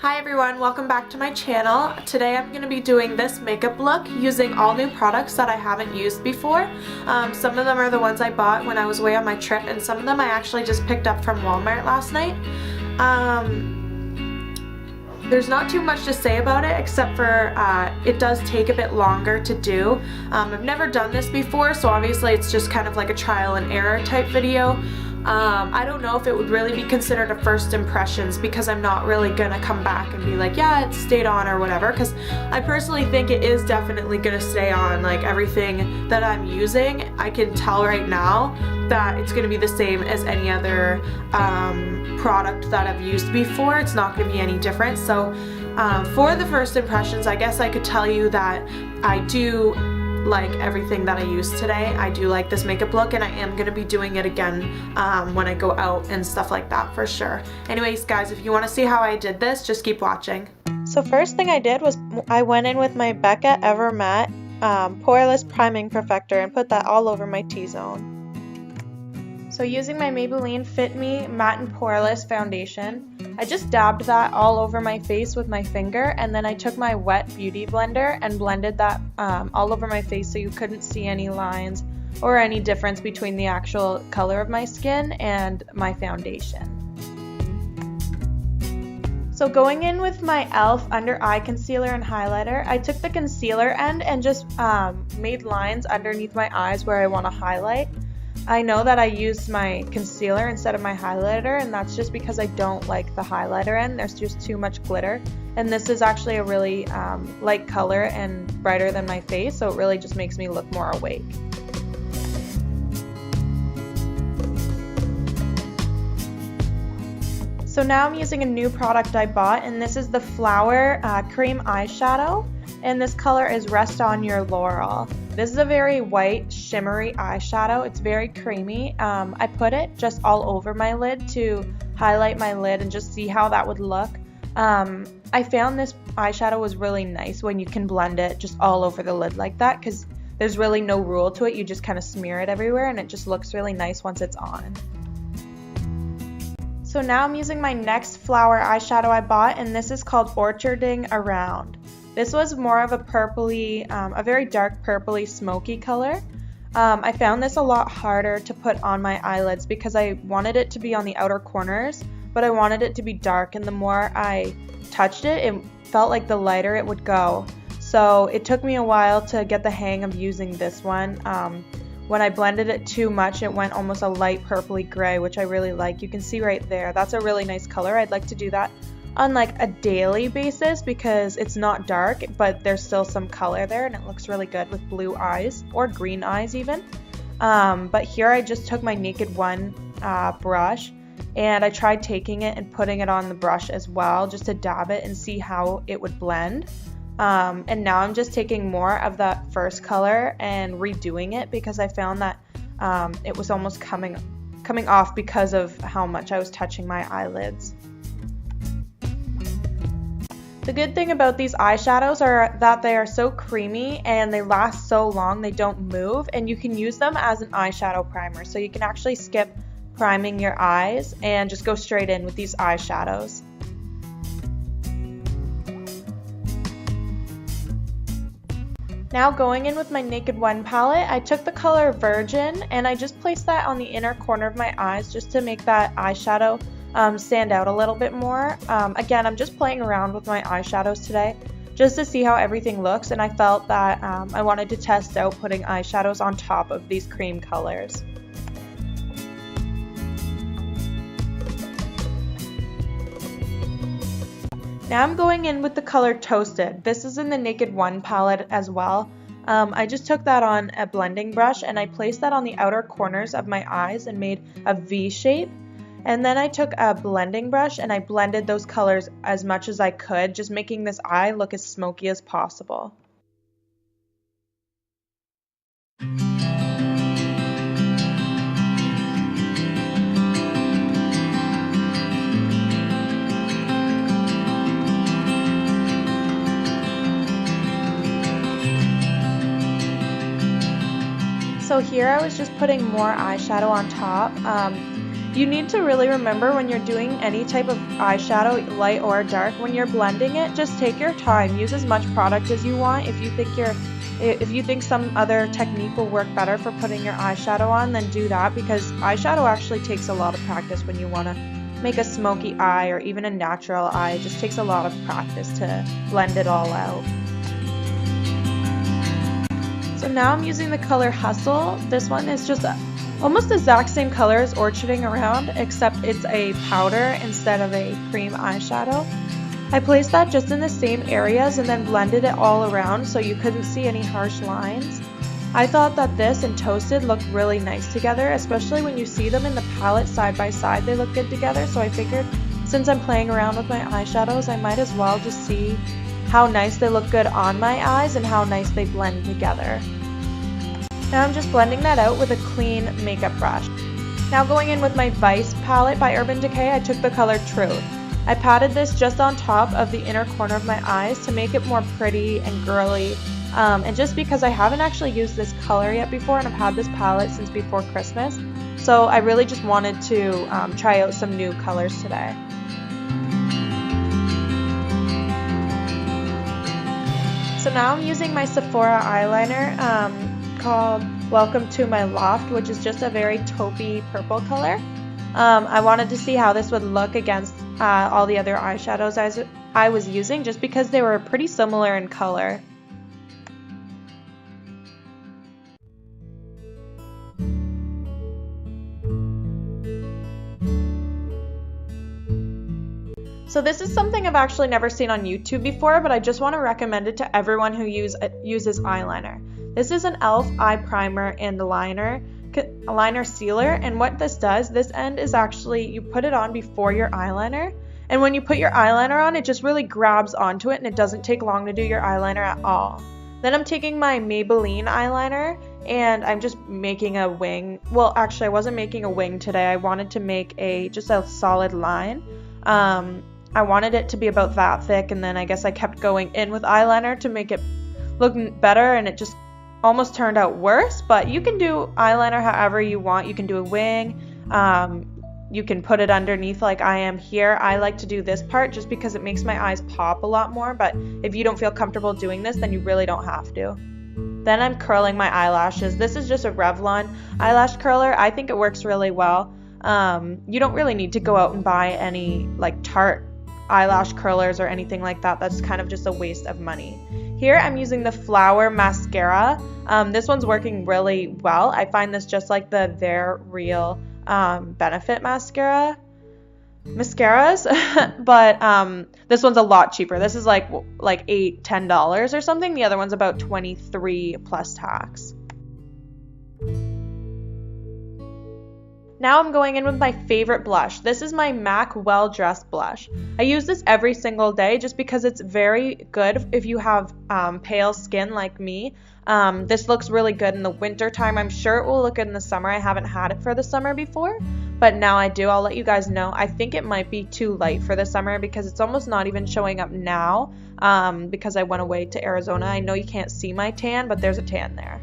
Hi everyone, welcome back to my channel. Today I'm going to be doing this makeup look using all new products that I haven't used before. Some of them are the ones I bought when I was away on my trip, and some of them I actually just picked up from Walmart last night. There's not too much to say about it except for it does take a bit longer to do. I've never done this before, so obviously it's just kind of like a trial and error type video. I don't know if it would really be considered a first impressions because I'm not really gonna come back and be like, yeah, it stayed on or whatever, because I personally think it is definitely gonna stay on. Like everything that I'm using, I can tell right now that it's gonna be the same as any other product that I've used before. It's not gonna be any different. So for the first impressions, I guess I could tell you that I do like everything that I used today. I do like this makeup look, and I am going to be doing it again when I go out and stuff like that for sure. Anyways guys, if you want to see how I did this, just keep watching. So first thing I did was I went in with my Becca Ever Matte Poreless Priming Perfector and put that all over my T-zone. So using my Maybelline Fit Me Matte and Poreless foundation, I just dabbed that all over my face with my finger, and then I took my wet beauty blender and blended that all over my face so you couldn't see any lines or any difference between the actual color of my skin and my foundation. So going in with my e.l.f. under eye concealer and highlighter, I took the concealer end and just made lines underneath my eyes where I want to highlight. I know that I used my concealer instead of my highlighter, and that's just because I don't like the highlighter end. There's just too much glitter, and this is actually a really light color and brighter than my face, so it really just makes me look more awake. So now I'm using a new product I bought, and this is the Flower Cream Eyeshadow, and this color is Rest on Your Laurel. This is a very white, shimmery eyeshadow. It's very creamy. I put it just all over my lid to highlight my lid and just see how that would look. I found this eyeshadow was really nice when you can blend it just all over the lid like that, because there's really no rule to it. You just kind of smear it everywhere, and it just looks really nice once it's on. So now I'm using my next flower eyeshadow I bought, and this is called Orcharding Around. This was more of a purpley, a very dark purpley smoky color. I found this a lot harder to put on my eyelids because I wanted it to be on the outer corners, but I wanted it to be dark, and the more I touched it, it felt like the lighter it would go. So it took me a while to get the hang of using this one. When I blended it too much, it went almost a light purpley gray, which I really like. You can see right there. That's a really nice color. I'd like to do that on like a daily basis because it's not dark, but there's still some color there, and it looks really good with blue eyes or green eyes even. But here I just took my Naked One brush, and I tried taking it and putting it on the brush as well just to dab it and see how it would blend. And now I'm just taking more of that first color and redoing it because I found that it was almost coming off because of how much I was touching my eyelids. The good thing about these eyeshadows are that they are so creamy and they last so long, they don't move, and you can use them as an eyeshadow primer. So you can actually skip priming your eyes and just go straight in with these eyeshadows. Now going in with my Naked One palette, I took the color Virgin and I just placed that on the inner corner of my eyes just to make that eyeshadow stand out a little bit more. Again, I'm just playing around with my eyeshadows today just to see how everything looks, and I felt that I wanted to test out putting eyeshadows on top of these cream colors. Now I'm going in with the color Toasted. This is in the Naked One palette as well. I just took that on a blending brush and I placed that on the outer corners of my eyes and made a V shape. And then I took a blending brush and I blended those colors as much as I could, just making this eye look as smoky as possible. So here I was just putting more eyeshadow on top. You need to really remember when you're doing any type of eyeshadow, light or dark, when you're blending it, just take your time. Use as much product as you want. If you think some other technique will work better for putting your eyeshadow on, then do that, because eyeshadow actually takes a lot of practice when you want to make a smoky eye or even a natural eye. It just takes a lot of practice to blend it all out. So now I'm using the color Hustle. This one is just almost the exact same color as Orcharding Around, except it's a powder instead of a cream eyeshadow. I placed that just in the same areas and then blended it all around so you couldn't see any harsh lines. I thought that this and Toasted looked really nice together, especially when you see them in the palette side by side, they look good together. So I figured since I'm playing around with my eyeshadows, I might as well just see how nice they look good on my eyes and how nice they blend together. Now I'm just blending that out with a clean makeup brush. Now going in with my Vice palette by Urban Decay, I took the color Truth. I patted this just on top of the inner corner of my eyes to make it more pretty and girly. And just because I haven't actually used this color yet before, and I've had this palette since before Christmas, so I really just wanted to try out some new colors today. So now I'm using my Sephora eyeliner called Welcome to My Loft, which is just a very taupey purple color. I wanted to see how this would look against all the other eyeshadows I was using, just because they were pretty similar in color. So this is something I've actually never seen on YouTube before, but I just want to recommend it to everyone who uses eyeliner. This is an e.l.f. eye primer and liner sealer, and what this does, this end is actually, you put it on before your eyeliner, and when you put your eyeliner on, it just really grabs onto it and it doesn't take long to do your eyeliner at all. Then I'm taking my Maybelline eyeliner and I'm just making a wing. Well, actually I wasn't making a wing today. I wanted to make just a solid line. I wanted it to be about that thick, and then I guess I kept going in with eyeliner to make it look better, and it just almost turned out worse. But you can do eyeliner however you want. You can do a wing, you can put it underneath like I am here. I like to do this part just because it makes my eyes pop a lot more, but if you don't feel comfortable doing this, then you really don't have to. Then I'm curling my eyelashes. This is just a Revlon eyelash curler. I think it works really well. You don't really need to go out and buy any like Tarte eyelash curlers or anything like that. That's kind of just a waste of money. Here I'm using the Flower mascara. This one's working really well. I find this just like the They're Real Benefit mascaras, but this one's a lot cheaper. This is like $8-10 or something. The other one's about $23 plus tax. Now I'm going in with my favorite blush. This is my MAC Well Dressed blush. I use this every single day just because it's very good if you have pale skin like me. This looks really good in the winter time. I'm sure it will look good in the summer. I haven't had it for the summer before, but now I do. I'll let you guys know. I think it might be too light for the summer because it's almost not even showing up now because I went away to Arizona. I know you can't see my tan, but there's a tan there.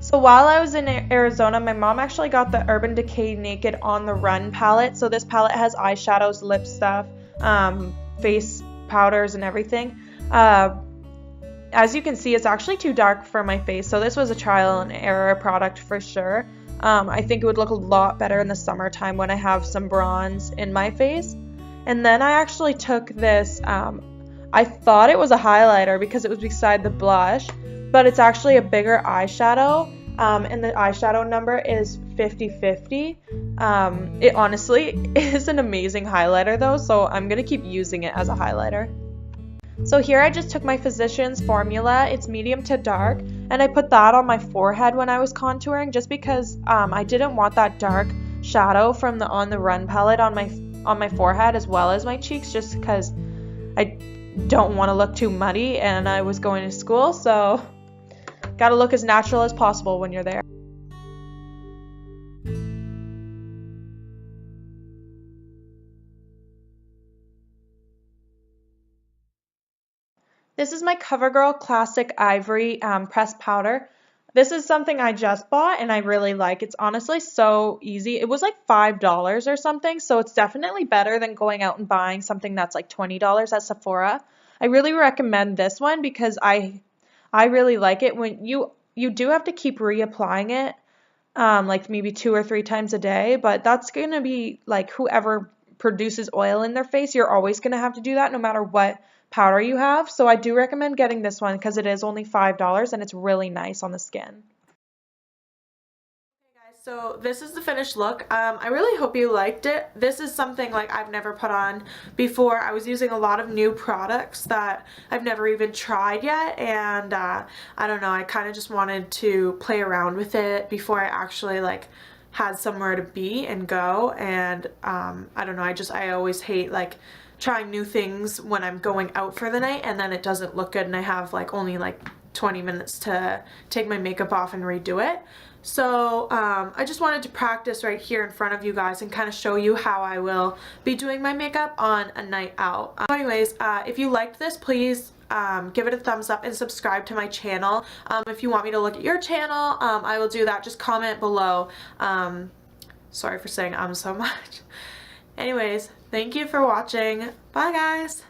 So while I was in Arizona, my mom actually got the Urban Decay Naked on the Run palette. So this palette has eyeshadows, lip stuff, face powders, and everything. As you can see, it's actually too dark for my face. So this was a trial and error product for sure. I think it would look a lot better in the summertime when I have some bronze in my face. And then I actually took this, I thought it was a highlighter because it was beside the blush, but it's actually a bigger eyeshadow, and the eyeshadow number is 50/50. It honestly is an amazing highlighter though, so I'm going to keep using it as a highlighter. So here I just took my Physicians Formula, it's medium to dark, and I put that on my forehead when I was contouring just because I didn't want that dark shadow from the On the Run palette on my forehead as well as my cheeks, just because I don't want to look too muddy and I was going to school, so gotta look as natural as possible when you're there. This is my CoverGirl Classic Ivory pressed powder. This is something I just bought and I really like. It's honestly so easy. It was like $5 or something, so it's definitely better than going out and buying something that's like $20 at Sephora. I really recommend this one because I really like it. When you do have to keep reapplying it, like maybe 2 or 3 times a day, but that's gonna be like whoever produces oil in their face, you're always gonna have to do that no matter what powder you have. So I do recommend getting this one because it is only $5 and it's really nice on the skin. So this is the finished look. I really hope you liked it. This is something like I've never put on before. I was using a lot of new products that I've never even tried yet, and I don't know, I kind of just wanted to play around with it before I actually like had somewhere to be and go. And I don't know, I always hate like trying new things when I'm going out for the night and then it doesn't look good and I have like only like 20 minutes to take my makeup off and redo it. So I just wanted to practice right here in front of you guys and kind of show you how I will be doing my makeup on a night out. Anyways, if you liked this, please give it a thumbs up and subscribe to my channel. If you want me to look at your channel, I will do that. Just comment below. Sorry for saying so much. Anyways, thank you for watching. Bye guys!